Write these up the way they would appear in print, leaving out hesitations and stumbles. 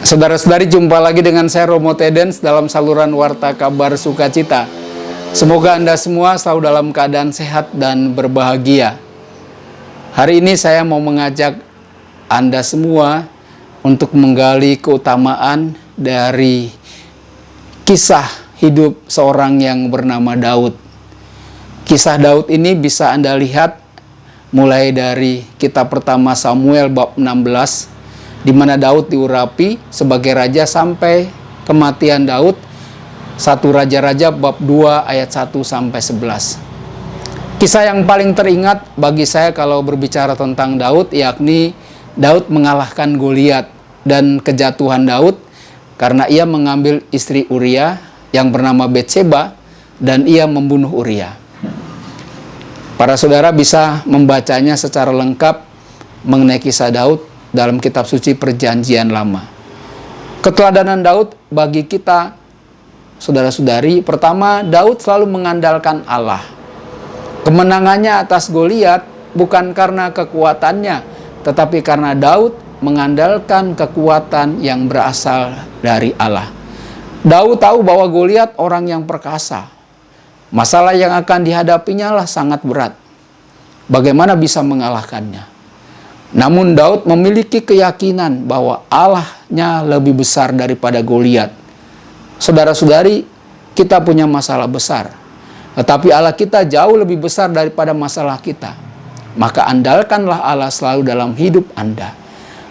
Saudara-saudari, jumpa lagi dengan saya Romo Tedens dalam saluran Warta Kabar Sukacita. Semoga Anda semua selalu dalam keadaan sehat dan berbahagia. Hari ini saya mau mengajak Anda semua untuk menggali keutamaan dari kisah hidup seorang yang bernama Daud. Kisah Daud ini bisa Anda lihat mulai dari kitab pertama Samuel bab 16, di mana Daud diurapi sebagai raja sampai kematian Daud, 1 Raja-Raja bab 2 ayat 1 sampai 11. Kisah yang paling teringat bagi saya kalau berbicara tentang Daud, yakni Daud mengalahkan Goliat dan kejatuhan Daud karena ia mengambil istri Uria yang bernama Betseba dan ia membunuh Uria. Para saudara bisa membacanya secara lengkap mengenai kisah Daud dalam kitab suci Perjanjian Lama. Keteladanan Daud bagi kita, saudara-saudari, pertama, Daud selalu mengandalkan Allah. Kemenangannya atas Goliat bukan karena kekuatannya, tetapi karena Daud mengandalkan kekuatan yang berasal dari Allah. Daud tahu bahwa Goliat orang yang perkasa. Masalah yang akan dihadapinya lah sangat berat. Bagaimana bisa mengalahkannya? Namun Daud memiliki keyakinan bahwa Allah-Nya lebih besar daripada Goliat. Saudara-saudari, kita punya masalah besar, tetapi Allah kita jauh lebih besar daripada masalah kita. Maka andalkanlah Allah selalu dalam hidup Anda.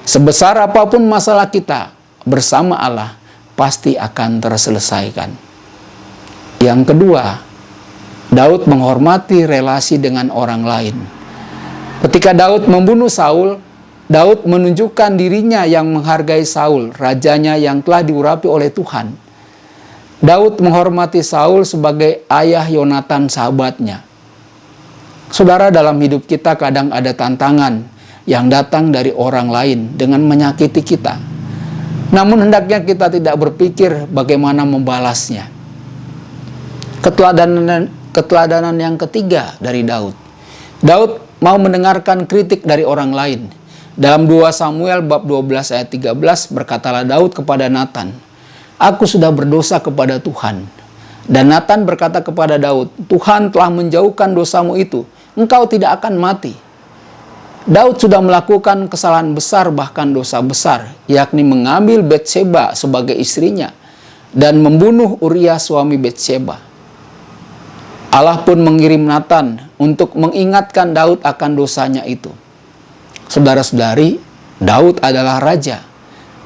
Sebesar apapun masalah kita, bersama Allah pasti akan terselesaikan. Yang kedua, Daud menghormati relasi dengan orang lain. Ketika Daud membunuh Saul, Daud menunjukkan dirinya yang menghargai Saul, rajanya yang telah diurapi oleh Tuhan. Daud menghormati Saul sebagai ayah Yonatan sahabatnya. Saudara, dalam hidup kita kadang ada tantangan yang datang dari orang lain dengan menyakiti kita. Namun hendaknya kita tidak berpikir bagaimana membalasnya. Keteladanan yang ketiga dari Daud. Daud mau mendengarkan kritik dari orang lain. Dalam 2 Samuel bab 12 ayat 13 berkatalah Daud kepada Natan, "Aku sudah berdosa kepada Tuhan." Dan Natan berkata kepada Daud, "Tuhan telah menjauhkan dosamu itu, engkau tidak akan mati." Daud sudah melakukan kesalahan besar, bahkan dosa besar, yakni mengambil Betseba sebagai istrinya dan membunuh Uria suami Betseba. Allah pun mengirim Natan untuk mengingatkan Daud akan dosanya itu. Saudara-saudari, Daud adalah raja.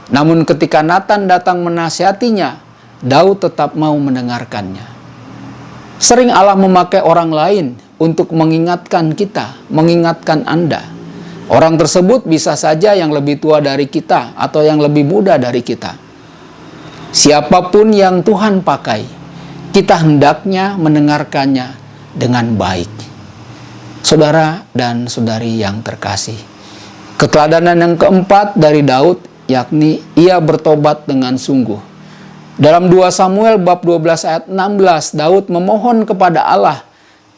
Namun ketika Natan datang menasihatinya, Daud tetap mau mendengarkannya. Sering Allah memakai orang lain untuk mengingatkan kita, mengingatkan Anda. Orang tersebut bisa saja yang lebih tua dari kita atau yang lebih muda dari kita. Siapapun yang Tuhan pakai, kita hendaknya mendengarkannya dengan baik. Saudara dan saudari yang terkasih, keteladanan yang keempat dari Daud yakni ia bertobat dengan sungguh. Dalam 2 Samuel bab 12 ayat 16, Daud memohon kepada Allah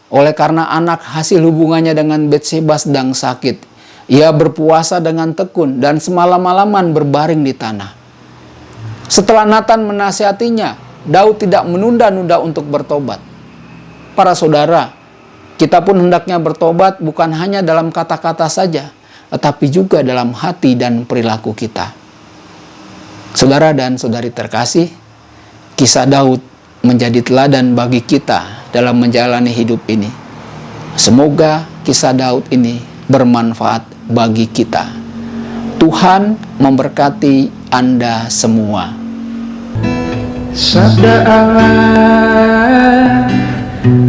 oleh karena anak hasil hubungannya dengan Betseba sedang sakit. Ia berpuasa dengan tekun dan semalam-malaman berbaring di tanah. Setelah Natan menasihatinya, Daud tidak menunda-nunda untuk bertobat. Para saudara, kita pun hendaknya bertobat bukan hanya dalam kata-kata saja, tetapi juga dalam hati dan perilaku kita. Saudara dan saudari terkasih, kisah Daud menjadi teladan bagi kita dalam menjalani hidup ini. Semoga kisah Daud ini bermanfaat bagi kita. Tuhan memberkati Anda semua. Sabda Allah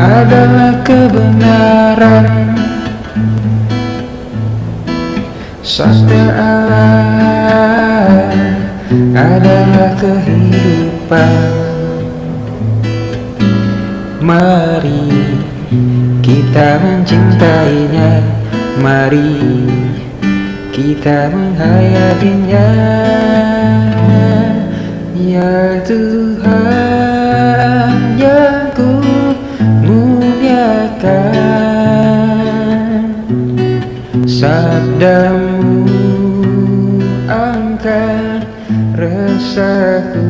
adalah kebenaran. Sabda Allah adalah kehidupan. Mari kita mencintainya, mari kita menghayatinya. Ya Tuhan yang ku muliakan, sabdamu angkat satu